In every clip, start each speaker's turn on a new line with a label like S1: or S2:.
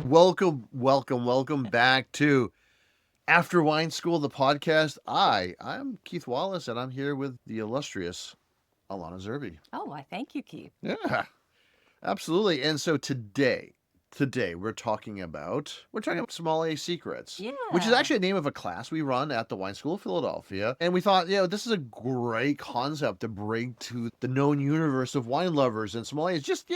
S1: Welcome back to After Wine School, the podcast. I'm Keith Wallace, and I'm here with the illustrious Alana Zerbe.
S2: Oh, I thank you, Keith.
S1: Yeah, absolutely. And so today we're talking about Sommelier Secrets, which is
S2: Yeah.
S1: actually the name of a class we run at the Wine School of Philadelphia. And we thought, this is a great concept to bring to the known universe of wine lovers and sommeliers. Just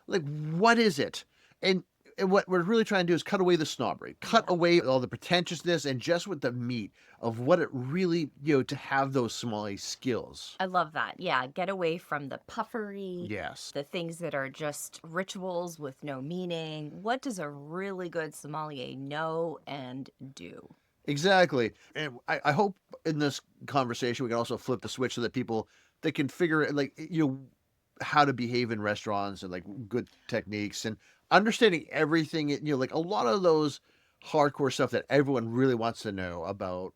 S1: like what is it? And what we're really trying to do is cut away the snobbery, cut away all the pretentiousness, and just with the meat of what it really, to have those sommelier skills.
S2: I love that. Yeah, get away from the puffery.
S1: Yes.
S2: The things that are just rituals with no meaning. What does a really good sommelier know and do?
S1: Exactly. And I hope in this conversation we can also flip the switch so that people, they can figure it, like, how to behave in restaurants and like good techniques and understanding everything, like a lot of those hardcore stuff that everyone really wants to know about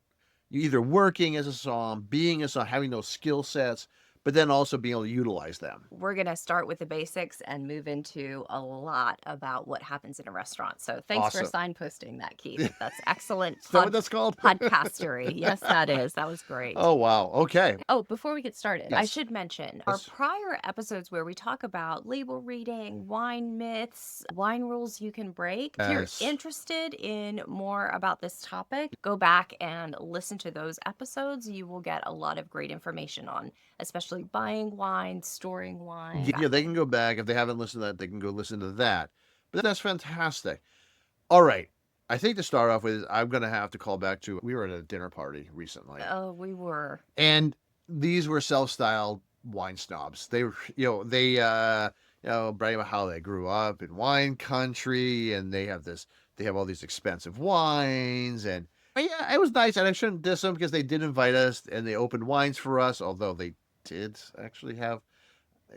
S1: either working as a somm, being a somm, having those skill sets, but then also being able to utilize them.
S2: We're going to start with the basics and move into a lot about what happens in a restaurant. So thanks for signposting that, Keith. That's excellent.
S1: Is that what that's called?
S2: Podcastery. Yes, that is. That was great.
S1: Oh, wow. Okay.
S2: Oh, before we get started, I
S1: Yes.
S2: should mention our
S1: Yes.
S2: prior episodes where we talk about label reading, wine myths, wine rules you can break. If
S1: Yes.
S2: you're interested in more about this topic, go back and listen to those episodes. You will get a lot of great information on, especially buying wine, storing wine.
S1: Yeah, they can go back. If they haven't listened to that, they can go listen to that. But that's fantastic. All right. I think to start off with, I'm going to have to call back to, we were at a dinner party recently.
S2: Oh, we were.
S1: And these were self-styled wine snobs. They were, bragging about how they grew up in wine country and they have all these expensive wines. And yeah, it was nice. And I shouldn't diss them because they did invite us and they opened wines for us, although they did actually have,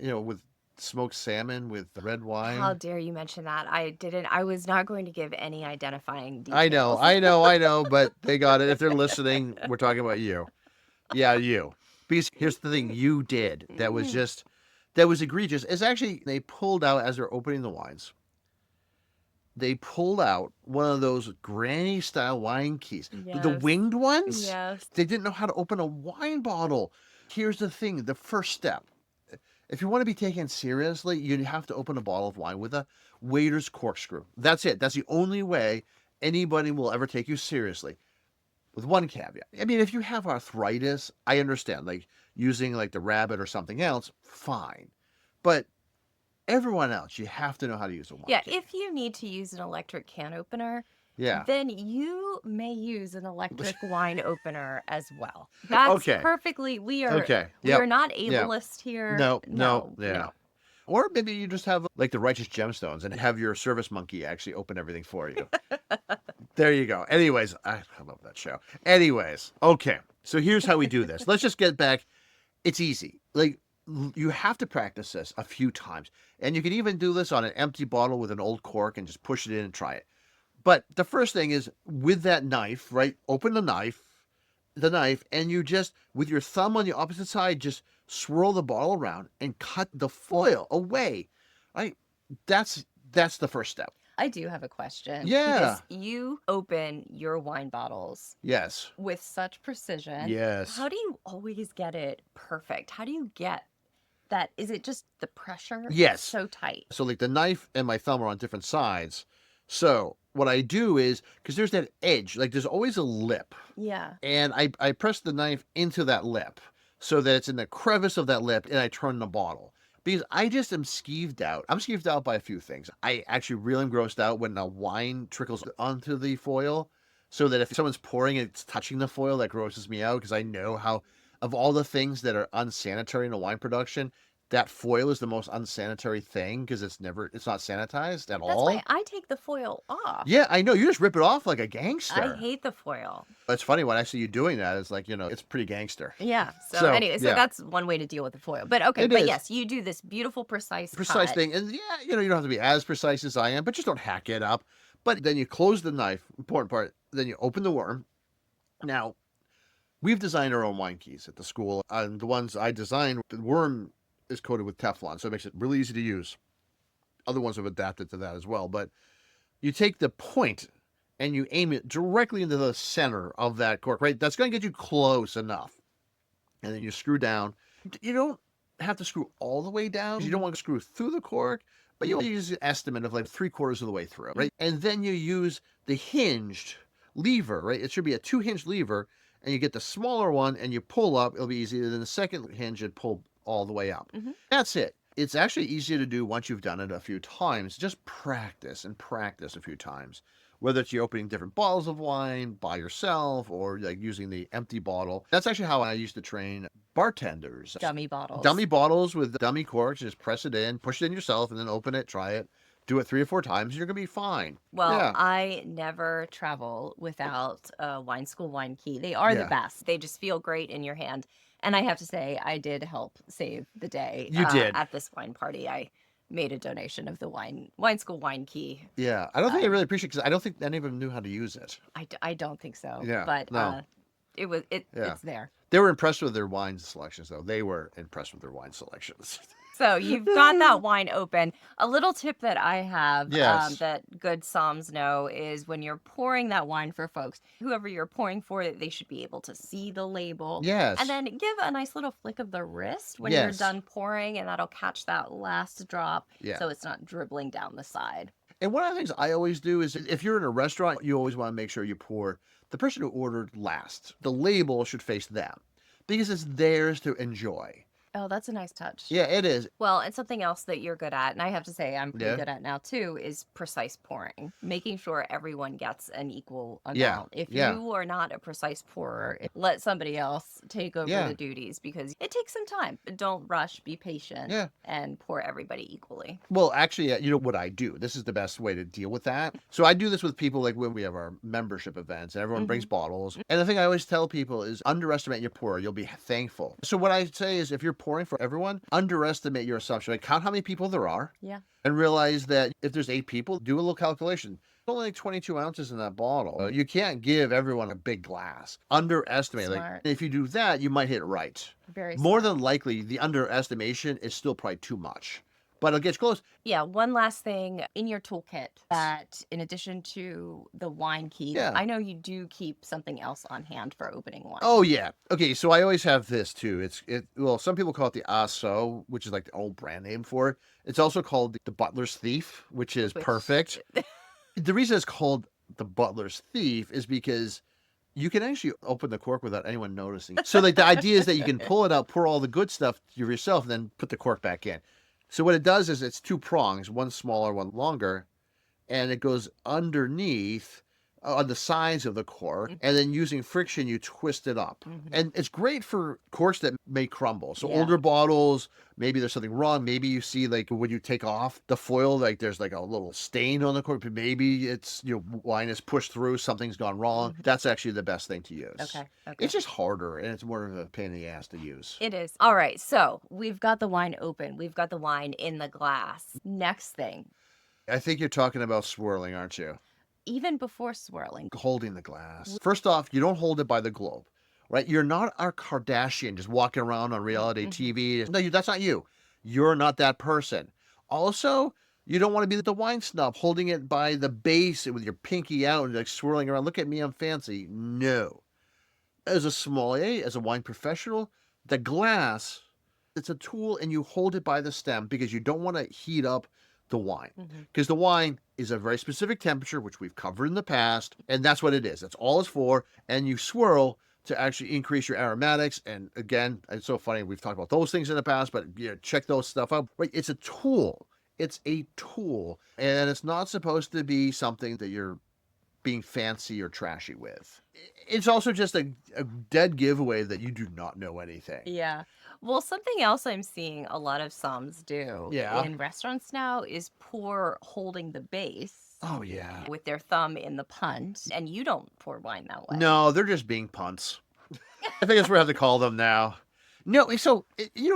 S1: with smoked salmon with red wine.
S2: How dare you mention that? I was not going to give any identifying details.
S1: I know, but they got it. If they're listening, we're talking about you. Yeah, you. Because here's the thing you did that was egregious. Is actually, they pulled out, as they're opening the wines, they pulled out one of those granny style wine keys.
S2: Yes.
S1: The winged ones?
S2: Yes.
S1: They didn't know how to open a wine bottle. Here's the thing, the first step. If you want to be taken seriously, you have to open a bottle of wine with a waiter's corkscrew. That's it. That's the only way anybody will ever take you seriously. With one caveat. I mean, if you have arthritis, I understand, like using like the rabbit or something else, fine. But everyone else, you have to know how to use a wine key.
S2: If you need to use an electric can opener,
S1: yeah,
S2: then you may use an electric wine opener as well. That's perfectly, we are not ableist here.
S1: No. Or maybe you just have like the Righteous Gemstones and have your service monkey actually open everything for you. There you go. Anyways, I love that show. Anyways, okay. So here's how we do this. Let's just get back. It's easy. Like, you have to practice this a few times. And you can even do this on an empty bottle with an old cork and just push it in and try it. But the first thing is with that knife, right? Open the knife, and you just, with your thumb on the opposite side, just swirl the bottle around and cut the foil away, right? That's the first step.
S2: I do have a question.
S1: Yeah.
S2: Because you open your wine bottles.
S1: Yes.
S2: With such precision.
S1: Yes.
S2: How do you always get it perfect? How do you get that? Is it just the pressure?
S1: Yes.
S2: So tight.
S1: So like the knife and my thumb are on different sides. So what I do is, because there's that edge, like there's always a lip.
S2: Yeah.
S1: And I press the knife into that lip so that it's in the crevice of that lip and I turn the bottle. Because I just am skeeved out. I'm skeeved out by a few things. I actually really am grossed out when the wine trickles onto the foil. So that if someone's pouring and it's touching the foil, that grosses me out because I know how, of all the things that are unsanitary in a wine production, that foil is the most unsanitary thing because it's not sanitized at all.
S2: That's why I take the foil off.
S1: Yeah, I know. You just rip it off like a gangster.
S2: I hate the foil.
S1: It's funny when I see you doing that. It's like, it's pretty gangster.
S2: Yeah. So anyway, that's one way to deal with the foil. But okay, yes, you do this beautiful, precise cut.
S1: Thing. And you don't have to be as precise as I am, but just don't hack it up. But then you close the knife, important part, then you open the worm. Now, we've designed our own wine keys at the school. And the ones I designed, the worm is coated with Teflon, so it makes it really easy to use. Other ones have adapted to that as well. But you take the point and you aim it directly into the center of that cork, right? That's going to get you close enough. And then you screw down. You don't have to screw all the way down. You don't want to screw through the cork, but you'll use an estimate of like 3/4 of the way through, right? And then you use the hinged lever, right? It should be a 2-hinge lever, and you get the smaller one and you pull up. It'll be easier than the second hinge and pull all the way up. That's it. It's actually easier to do once you've done it a few times. Just practice and practice a few times. Whether it's you opening different bottles of wine by yourself or like using the empty bottle. That's actually how I used to train bartenders.
S2: Dummy bottles.
S1: Dummy bottles with dummy corks. Just press it in, push it in yourself, and then open it, try it. Do it 3 or 4 times, you're going to be fine.
S2: Well,
S1: Yeah.
S2: I never travel without a wine school wine key. They are the
S1: Yeah.
S2: best. They just feel great in your hand. And I have to say, I did help save the day.
S1: You did.
S2: At this wine party. I made a donation of the wine school wine key.
S1: Yeah. I don't think I really appreciate it because I don't think any of them knew how to use it.
S2: I don't think so.
S1: Yeah,
S2: But
S1: no.
S2: Yeah.
S1: Yeah.
S2: It's there.
S1: They were impressed with their wine selections, though. They were impressed with their wine selections.
S2: So you've got that wine open. A little tip that I have
S1: Yes.
S2: that good somms know is when you're pouring that wine for folks, whoever you're pouring for, they should be able to see the label.
S1: Yes.
S2: And then give a nice little flick of the wrist when you're
S1: Yes.
S2: done pouring, and that'll catch that last drop
S1: Yeah.
S2: so it's not dribbling down the side.
S1: And one of the things I always do is if you're in a restaurant, you always want to make sure you pour the person who ordered last. The label should face them because it's theirs to enjoy.
S2: Oh, that's a nice touch.
S1: Yeah, it is.
S2: Well, and something else that you're good at, and I have to say I'm pretty
S1: Yeah.
S2: good at now too, is precise pouring. Making sure everyone gets an equal amount.
S1: Yeah,
S2: If
S1: yeah.
S2: you are not a precise pourer, let somebody else take over
S1: Yeah.
S2: the duties because it takes some time. Don't rush, be patient,
S1: Yeah.
S2: and pour everybody equally.
S1: Well, actually, you know what I do? This is the best way to deal with that. So I do this with people like when we have our membership events and everyone brings bottles. And the thing I always tell people is underestimate your pour. You'll be thankful. So what I say is if you're pouring for everyone, underestimate your assumption. Like count how many people there are
S2: Yeah.
S1: and realize that if there's 8 people, do a little calculation. There's only like 22 ounces in that bottle. You can't give everyone a big glass. Underestimate.
S2: Smart.
S1: Like if you do that, you might hit it right.
S2: Very
S1: More
S2: smart.
S1: than likely, the underestimation is still probably too much. But it'll get you close.
S2: Yeah, one last thing in your toolkit that in addition to the wine key,
S1: Yeah.
S2: I know you do keep something else on hand for opening wine.
S1: Oh yeah. Okay, so I always have this too. Well, some people call it the ASO, which is like the old brand name for it. It's also called the Butler's Thief, which is
S2: Which-
S1: perfect. The reason it's called the Butler's Thief is because you can actually open the cork without anyone noticing. So like the idea is that you can pull it out, pour all the good stuff yourself, and then put the cork back in. So what it does is it's 2 prongs, one smaller, one longer, and it goes underneath on the sides of the cork, and then using friction, you twist it up. And it's great for corks that may crumble. So
S2: Yeah.
S1: older bottles, maybe there's something wrong. Maybe you see like when you take off the foil, like there's like a little stain on the cork. But maybe it's, wine is pushed through, something's gone wrong. That's actually the best thing to use.
S2: Okay.
S1: It's just harder and it's more of a pain in the ass to use.
S2: It is. All right. So we've got the wine open. We've got the wine in the glass. Next thing,
S1: I think you're talking about swirling, aren't you?
S2: even before swirling.
S1: Holding the glass. First off, you don't hold it by the globe, right? You're not our Kardashian just walking around on reality TV. No, that's not you. You're not that person. Also, you don't want to be the wine snob holding it by the base with your pinky out and like swirling around. Look at me, I'm fancy. No. As a sommelier, as a wine professional, the glass, it's a tool and you hold it by the stem because you don't want to heat up the wine. Because the wine is a very specific temperature, which we've covered in the past, and that's what it is. That's all it's for. And you swirl to actually increase your aromatics. And again, it's so funny, we've talked about those things in the past, but check those stuff out. Right? It's a tool. It's a tool. And it's not supposed to be something that you're being fancy or trashy with. It's also just a dead giveaway that you do not know anything.
S2: Yeah. Well, something else I'm seeing a lot of somms do
S1: Yeah.
S2: in restaurants now is pour holding the base
S1: Oh, yeah.
S2: with their thumb in the punt. And you don't pour wine that way.
S1: No, they're just being punts. I think that's what we have to call them now. No, so,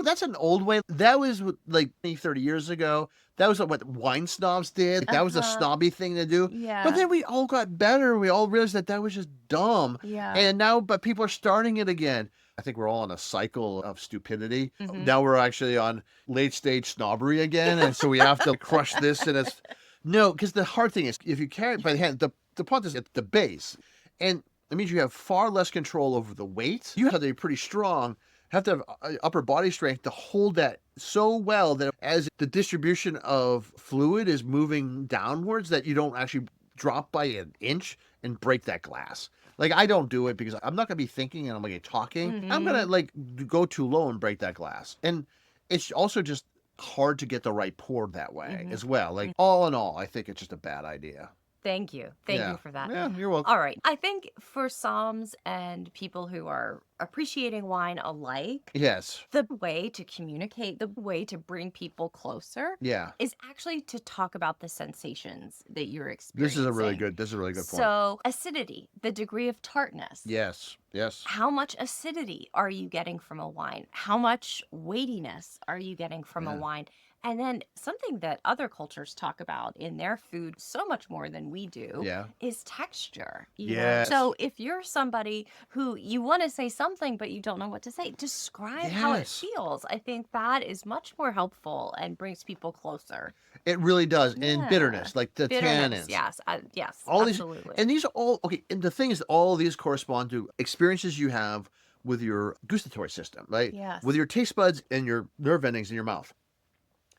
S1: that's an old way. That was like 20, 30 years ago. That was what wine snobs did. That was a snobby thing to do.
S2: Yeah.
S1: But then we all got better. We all realized that was just dumb.
S2: Yeah.
S1: And now, but people are starting it again. I think we're all on a cycle of stupidity.
S2: Mhm.
S1: Now we're actually on late stage snobbery again. And so we have to crush this. And it's no, because the hard thing is if you carry it by the hand, the point is at the base. And it means you have far less control over the weight. You have to be pretty strong, have to have upper body strength to hold that so well that as the distribution of fluid is moving downwards, that you don't actually drop by an inch and break that glass. Like I don't do it because I'm not gonna be thinking and I'm gonna be talking. I'm gonna
S2: Mhm.
S1: like go too low and break that glass. And it's also just hard to get the right pour that way
S2: Mhm.
S1: as well. Like all in all, I think it's just a bad idea.
S2: Thank you. Thank
S1: Yeah.
S2: you for that.
S1: Yeah, you're welcome.
S2: All right. I think for Psalms and people who are appreciating wine alike,
S1: Yes.
S2: the way to communicate, the way to bring people closer
S1: Yeah.
S2: is actually to talk about the sensations that you're
S1: This is a really
S2: experiencing.
S1: good point.
S2: So, acidity, the degree of tartness.
S1: Yes. Yes.
S2: How much acidity are you getting from a wine? How much weightiness are you getting from a
S1: Yeah.
S2: wine? And then something that other cultures talk about in their food so much more than we do
S1: Yeah.
S2: is texture.
S1: Yes.
S2: So if you're somebody who you want to say something but you don't know what to say, describe how it
S1: Yes.
S2: feels. I think that is much more helpful and brings people closer.
S1: It really does. And
S2: Yeah.
S1: bitterness, like the
S2: Bitterness,
S1: tannins.
S2: yes, yes,
S1: All these,
S2: absolutely.
S1: and these are all okay. And the thing is, all these correspond to experiences you have with your gustatory system, right?
S2: Yes.
S1: With your taste buds and your nerve endings in your mouth.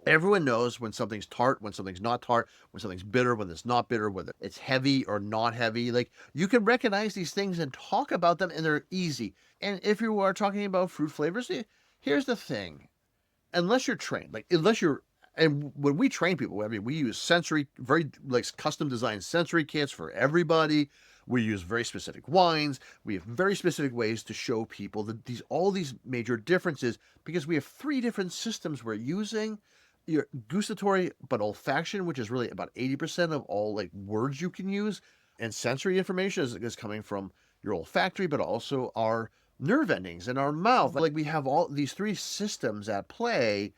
S1: Everyone knows when something's tart, when something's not tart, when something's bitter, when it's not bitter, whether it's heavy or not heavy. Like you can recognize these things and talk about them, and they're easy. And if you are talking about fruit flavors, here's the thing: unless you're trained, like unless you're, and when we train people, I mean, we use sensory, very like custom designed sensory kits for everybody. We use very specific wines. We have very specific ways to show people that all these major differences because we have three different systems we're using. Your gustatory, but olfaction, which is really about 80% of all like words you can use, and sensory information is coming from your olfactory, but also our nerve endings in our mouth. Like we have all these three systems at play,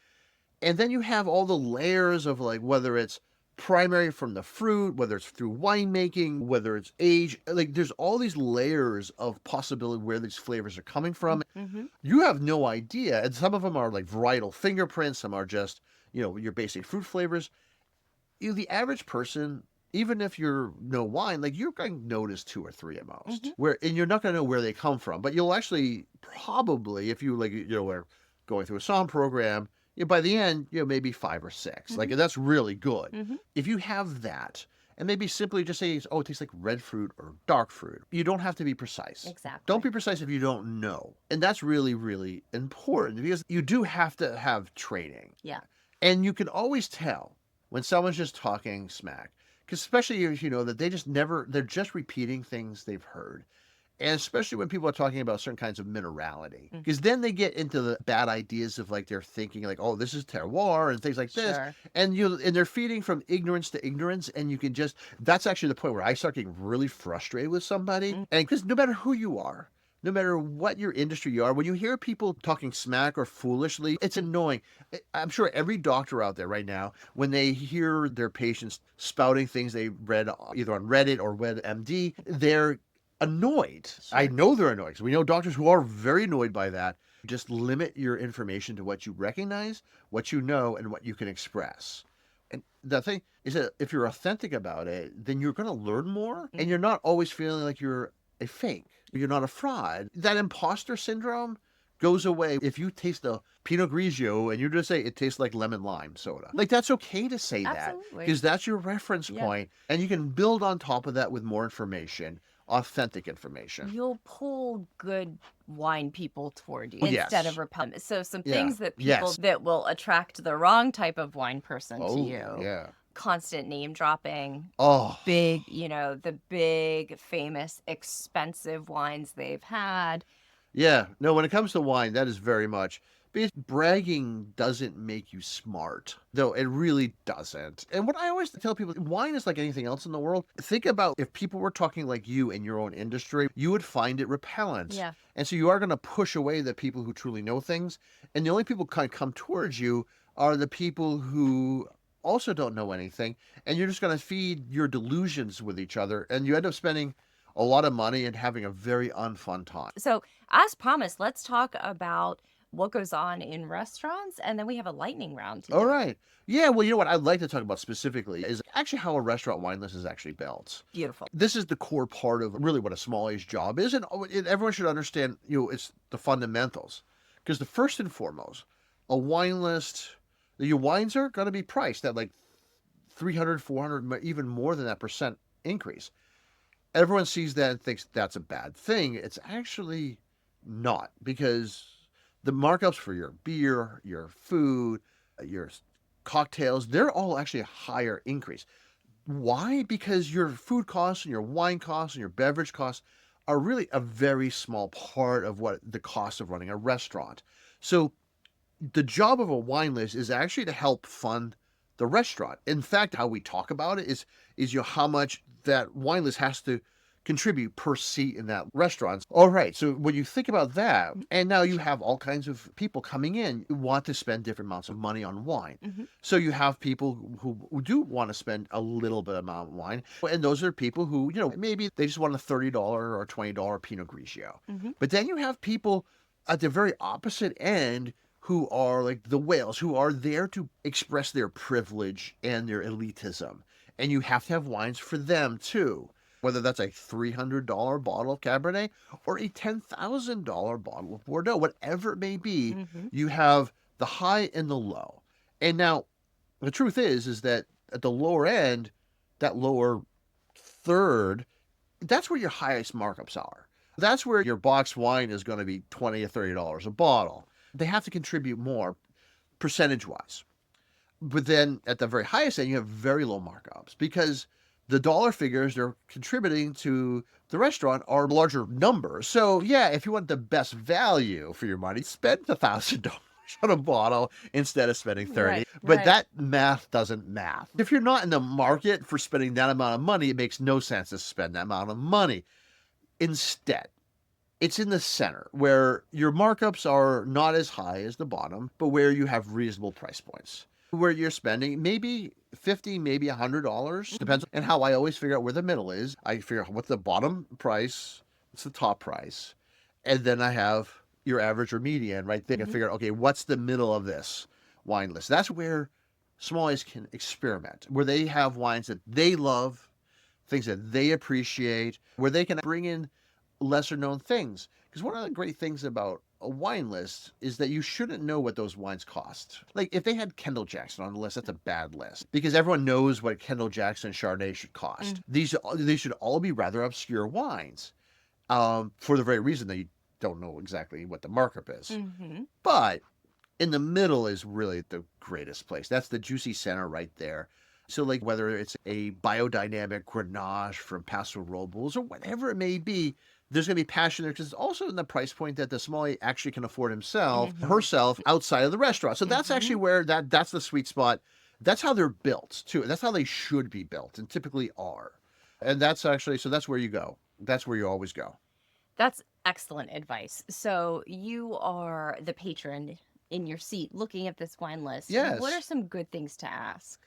S1: and then you have all the layers of like whether it's primary from the fruit, whether it's through winemaking, whether it's age. Like there's all these layers of possibility where these flavors are coming from.
S2: Mm-hmm.
S1: You have no idea, and some of them are like varietal fingerprints. Some are just your basic fruit flavors. The average person, even if you're no wine, like you're going to notice two or three at most.
S2: Mm-hmm.
S1: And you're not going to know where they come from, but you'll actually probably, if you like, are going through a Somm program, by the end, maybe five or 6.
S2: Mm-hmm.
S1: Like that's really good.
S2: Mm-hmm.
S1: If you have that, and maybe simply just say, oh, it tastes like red fruit or dark fruit. You don't have to be precise.
S2: Exactly.
S1: Don't be precise if you don't know. And that's really, really important because you do have to have training.
S2: Yeah.
S1: And you can always tell when someone's just talking smack, because especially if you know that they're just repeating things they've heard. And especially when people are talking about certain kinds of minerality, because then they get into the bad ideas of like they're thinking like, oh, this is terroir and things like this,
S2: Sure.
S1: and they're feeding from ignorance to ignorance, and you can that's actually the point where I start getting really frustrated with somebody, and because no matter who you are. No matter what your industry you are, when you hear people talking smack or foolishly, it's annoying. I'm sure every doctor out there right now, when they hear their patients spouting things they read either on Reddit or WebMD, they're annoyed.
S2: Sure.
S1: I know they're annoyed. We know doctors who are very annoyed by that. Just limit your information to what you recognize, what you know, and what you can express. And the thing is that if you're authentic about it, then you're going to learn more, and you're not always feeling like you're a fake. You're not a fraud. That imposter syndrome goes away if you taste a Pinot Grigio and you just say it tastes like lemon lime soda. Like that's okay to say that
S2: Absolutely.
S1: because that's your reference point, and you can build on top of that with more information, authentic information.
S2: You'll pull good wine people toward you
S1: Oh,
S2: instead
S1: yes.
S2: of repel. So some
S1: Yeah.
S2: things that people
S1: Yes.
S2: that will attract the wrong type of wine person to
S1: Oh,
S2: you.
S1: yeah.
S2: Constant name dropping.
S1: Oh,
S2: Big, the big, famous, expensive wines they've had.
S1: yeah. No, when it comes to wine, that is very much because bragging doesn't make you smart, though it really doesn't. And what I always tell people, wine is like anything else in the world. Think about if people were talking like you in your own industry, you would find it repellent.
S2: Yeah.
S1: And so you are going to push away the people who truly know things. And the only people who kind of come towards you are the people who also don't know anything. And you're just going to feed your delusions with each other. And you end up spending a lot of money and having a very unfun time.
S2: So, as promised, let's talk about what goes on in restaurants, and then we have a lightning round to
S1: All
S2: do.
S1: right. Yeah, well, you know what I'd like to talk about specifically is actually how a restaurant wine list is actually built.
S2: Beautiful.
S1: This is the core part of really what a sommelier's job is, and everyone should understand, it's the fundamentals. Because the first and foremost, a wine list, your wines are going to be priced at like 300, 400, even more than that percent increase. Everyone sees that and thinks that's a bad thing. It's actually not, because the markups for your beer, your food, your cocktails, they're all actually a higher increase. Why? Because your food costs and your wine costs and your beverage costs are really a very small part of what the cost of running a restaurant. So the job of a wine list is actually to help fund the restaurant. In fact, how we talk about it is how much that wine list has to contribute per seat in that restaurant. All right, so when you think about that, and now you have all kinds of people coming in who want to spend different amounts of money on wine. So you have people who do want to spend a little bit amount of wine, and those are people who, maybe they just want a $30 or $20 Pinot Grigio. But then you have people at the very opposite end who are like the whales, who are there to express their privilege and their elitism. And you have to have wines for them too. Whether that's a $300 bottle of Cabernet or a $10,000 bottle of Bordeaux, whatever it may be, you have the high and the low. And now, the truth is that at the lower end, that lower third, that's where your highest markups are. That's where your box wine is going to be $20 or $30 a bottle. They have to contribute more percentage-wise. But then at the very highest end, you have very low markups because the dollar figures they're contributing to the restaurant are larger numbers. So yeah, if you want the best value for your money, spend $1,000 on a bottle instead of spending 30.
S2: Right,
S1: But
S2: right.
S1: that math doesn't math. If you're not in the market for spending that amount of money, it makes no sense to spend that amount of money. Instead, it's in the center where your markups are not as high as the bottom, but where you have reasonable price points, where you're spending maybe $50, maybe $100, depends. And how I always figure out where the middle is. I figure out what's the bottom price, what's the top price, and then I have your average or median right there. I figure out, okay, what's the middle of this wine list? That's where sommeliers can experiment, where they have wines that they love, things that they appreciate, where they can bring in lesser known things. Because one of the great things about a wine list is that you shouldn't know what those wines cost. Like if they had Kendall Jackson on the list, that's a bad list because everyone knows what Kendall Jackson Chardonnay should cost. These should all be rather obscure wines, for the very reason that you don't know exactly what the markup is. But in the middle is really the greatest place. That's the juicy center right there. So like whether it's a biodynamic Grenache from Paso Robles or whatever it may be, there's going to be passion there because it's also in the price point that the sommelier actually can afford himself, herself outside of the restaurant. So that's actually where that's the sweet spot. That's how they're built too. That's how they should be built and typically are. And that's actually, so that's where you go. That's where you always go.
S2: That's excellent advice. So, you are the patron in your seat looking at this wine list.
S1: Yes.
S2: What are some good things to ask?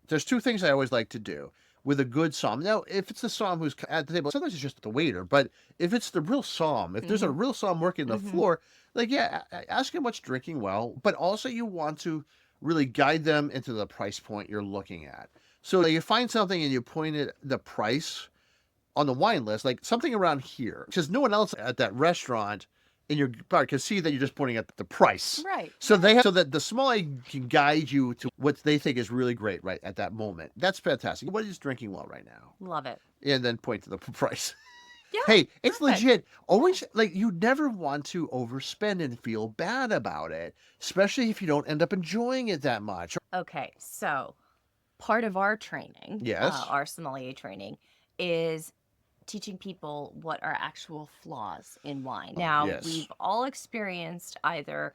S1: There's two things I always like to do with a good somm. Now, if it's the somm who's at the table, sometimes it's just the waiter, but if it's the real somm, if there's a real somm working the floor, like, yeah, ask him what's drinking well, but also you want to really guide them into the price point you're looking at. So you find something and you point at the price on the wine list, like something around here, because no one else at that restaurant in your bar can see that you're just pointing at the price.
S2: Right.
S1: So so that the sommelier can guide you to what they think is really great right at that moment. That's fantastic. What is drinking well right now?
S2: Love it.
S1: And then point to the price.
S2: Yeah.
S1: Hey, it's
S2: perfect.
S1: legit. Always, like, you never want to overspend and feel bad about it, especially if you don't end up enjoying it that much.
S2: Okay, so part of our training,
S1: Yes.
S2: our sommelier training, is teaching people what are actual flaws in wine. Now,
S1: yes.
S2: we've all experienced either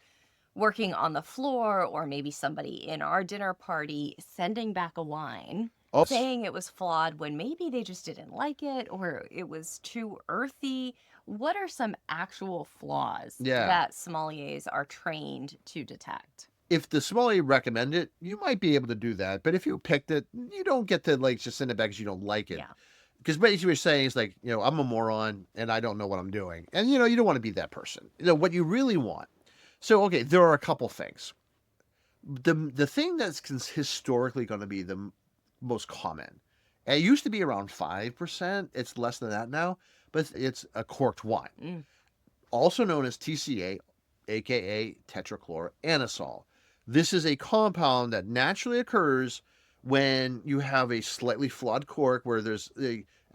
S2: working on the floor or maybe somebody in our dinner party sending back a wine
S1: Oh,
S2: saying it was flawed when maybe they just didn't like it or it was too earthy. What are some actual flaws
S1: Yeah.
S2: that sommeliers are trained to detect?
S1: if the sommelier recommend it, you might be able to do that. But if you picked it, you don't get to like just send it back because you don't like it.
S2: Yeah.
S1: Because basically what you're saying is like, I'm a moron and I don't know what I'm doing. And, you don't want to be that person. What you really want. So, okay, there are a couple things. The thing that's historically going to be the most common, and it used to be around 5%. It's less than that now, but it's a corked wine, also known as TCA, aka tetrachloroanisole. This is a compound that naturally occurs when you have a slightly flawed cork where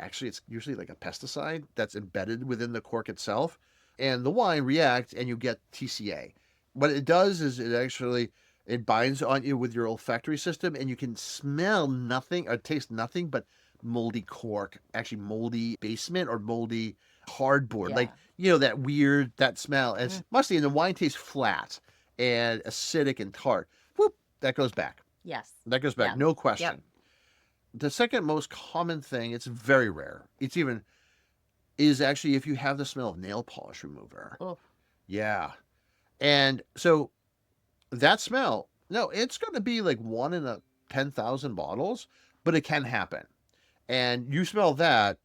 S1: actually it's usually like a pesticide that's embedded within the cork itself, and the wine reacts and you get TCA. What it does is it binds on you with your olfactory system, and you can smell nothing or taste nothing but moldy cork, actually moldy basement or moldy hardboard. Like, that smell. And it's musty, and the wine tastes flat and acidic and tart. Whoop, that goes back.
S2: Yes.
S1: That goes back, no question.
S2: Yep.
S1: The second most common thing, it's very rare. Is actually if you have the smell of nail polish remover.
S2: Oh.
S1: Yeah. And so that smell, no, it's going to be like 1 in 10,000 bottles, but it can happen. And you smell that.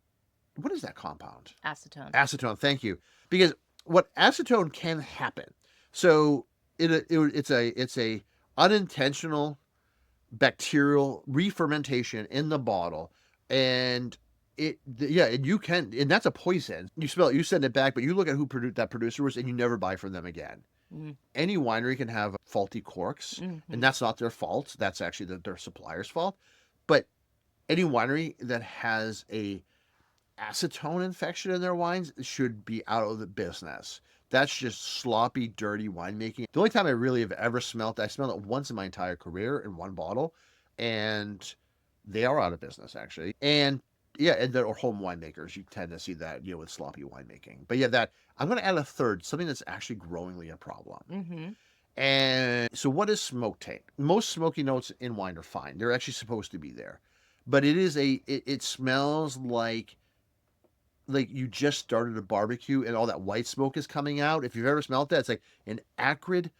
S1: What is that compound?
S2: Acetone.
S1: Acetone, thank you. Because what acetone can happen. So it's a unintentional bacterial re-fermentation in the bottle, and and that's a poison. You smell it, you send it back, but you look at who that producer was, and you never buy from them again. Any winery can have faulty corks, and that's not their fault. That's actually their supplier's fault. But any winery that has a acetone infection in their wines should be out of the business. That's just sloppy, dirty winemaking. The only time I really have ever smelled I smelled it once in my entire career in one bottle, and they are out of business, actually. And or home winemakers, you tend to see that, with sloppy winemaking. But I'm going to add a third, something that's actually growingly a problem. And so what is smoke taint? Most smoky notes in wine are fine. They're actually supposed to be there. But it smells like you just started a barbecue and all that white smoke is coming out. If you've ever smelled that, it's like an acrid,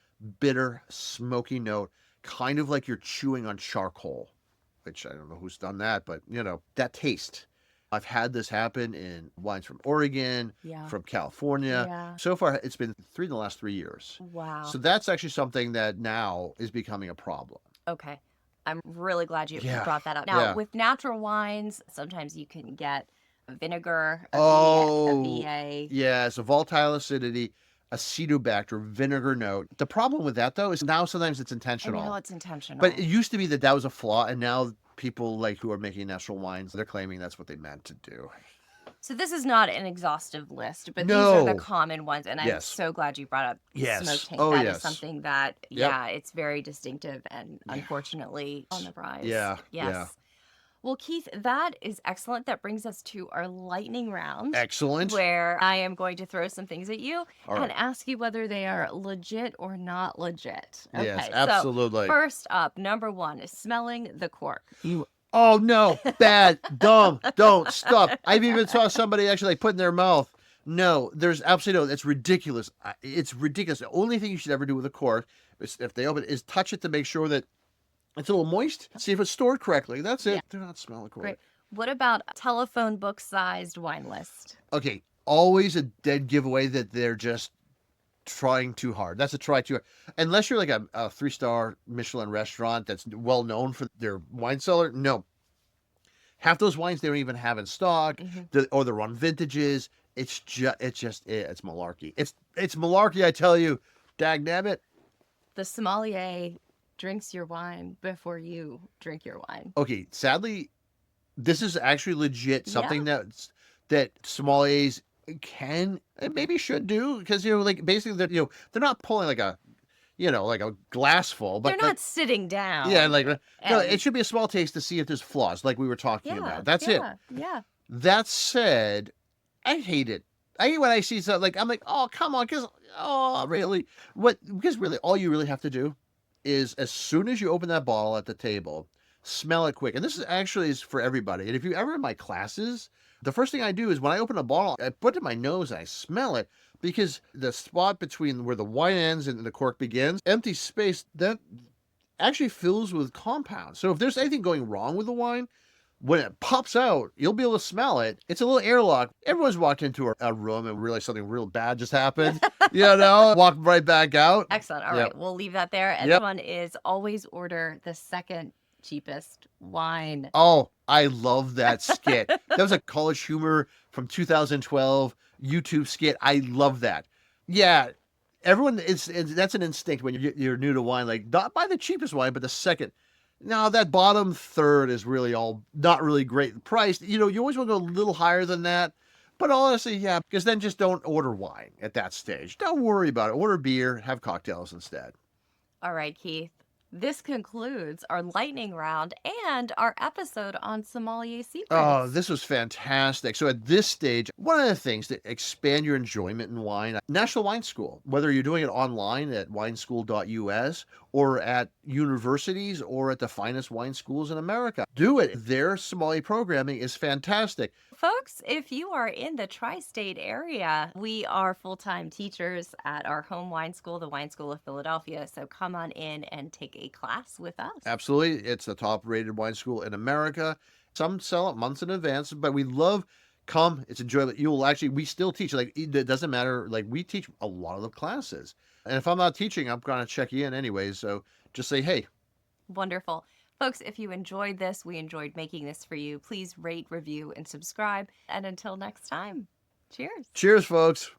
S1: bitter, smoky note, kind of like you're chewing on charcoal, which I don't know who's done that, but that taste. I've had this happen in wines from Oregon, from California.
S2: Yeah.
S1: So far, it's been 3 in the last 3 years.
S2: Wow.
S1: So that's actually something that now is becoming a problem.
S2: Okay. I'm really glad you
S1: Yeah.
S2: brought that up. Now,
S1: Yeah.
S2: with natural wines, sometimes you can get vinegar, a VA.
S1: Yeah, it's a volatile acidity, acetobacter, vinegar note. The problem with that, though, is now sometimes it's intentional.
S2: I know it's intentional.
S1: But it used to be that was a flaw, and now people who are making natural wines, they're claiming that's what they meant to do.
S2: So this is not an exhaustive list, but
S1: No.
S2: these are the common ones, and I'm
S1: Yes.
S2: so glad you brought up
S1: Yes.
S2: smoke taint.
S1: Oh,
S2: That
S1: yes.
S2: is something that,
S1: Yep.
S2: it's very distinctive and unfortunately on the rise.
S1: Yeah,
S2: Yes.
S1: yeah.
S2: Well, Keith, that is excellent. That brings us to our lightning round.
S1: Excellent.
S2: Where I am going to throw some things at you
S1: All
S2: and
S1: right.
S2: ask you whether they are legit or not legit.
S1: Yes,
S2: So
S1: absolutely.
S2: first up, number one is smelling the cork.
S1: Oh, no. Bad. Dumb. Don't. Stop. I've even saw somebody actually put in their mouth. No, there's absolutely no. It's ridiculous. It's ridiculous. The only thing you should ever do with a cork, if they open it, is touch it to make sure that it's a little moist. See if it's stored correctly. That's it.
S2: Yeah.
S1: Do not smell the cork.
S2: Great. What about a telephone book-sized wine list?
S1: Okay. Always a dead giveaway that they're just trying too hard. That's a try too hard. Unless you're like a 3-star Michelin restaurant that's well known for their wine cellar. No. Half those wines they don't even have in stock, or they're on vintages. It's malarkey. It's malarkey, I tell you. Dagnabbit.
S2: The sommelier drinks your wine before you drink your wine.
S1: Okay, sadly, this is actually legit something that sommeliers can and maybe should do, because basically they're not pulling like a glass full, but
S2: they're not sitting down.
S1: Yeah, no, it should be a small taste to see if there's flaws, like we were talking about. That's it.
S2: Yeah.
S1: That said, I hate it. I hate when I see something I'm like, oh, come on, really? Because really, all you really have to do is, as soon as you open that bottle at the table, smell it quick. And this is for everybody. And if you're ever in my classes, the first thing I do is when I open a bottle, I put it in my nose and I smell it, because the spot between where the wine ends and the cork begins, empty space, that actually fills with compounds. So if there's anything going wrong with the wine, When it pops out, you'll be able to smell it. It's a little airlock. Everyone's walked into a room and realized something real bad just happened. Walk right back out.
S2: Excellent. All
S1: Yep.
S2: right, we'll leave that there. And
S1: Yep.
S2: this one is always order the second cheapest wine.
S1: Oh, I love that skit. That was a College Humor from 2012 YouTube skit. I love that. Yeah, everyone is that's an instinct when you're new to wine. Like, not buy the cheapest wine, but the second. Now that bottom third is really all not really great priced. You always want to go a little higher than that. But honestly, yeah, because then just don't order wine at that stage. Don't worry about it. Order beer, have cocktails instead.
S2: All right, Keith. This concludes our lightning round and our episode on Sommelier Secrets.
S1: Oh, this was fantastic. So at this stage, one of the things to expand your enjoyment in wine, National Wine School, whether you're doing it online at wineschool.us or at universities or at the finest wine schools in America, do it. Their sommelier programming is fantastic.
S2: Folks, if you are in the tri-state area, we are full-time teachers at our home wine school, the Wine School of Philadelphia. So come on in and take a class with us.
S1: Absolutely. It's the top rated wine school in America. Some sell it months in advance, but we love come. It's enjoyable. We still teach. Like, it doesn't matter. Like, we teach a lot of the classes. And if I'm not teaching, I'm going to check you in anyways. So just say, hey.
S2: Wonderful. Folks, if you enjoyed this, we enjoyed making this for you. Please rate, review, and subscribe. And until next time, cheers.
S1: Cheers, folks.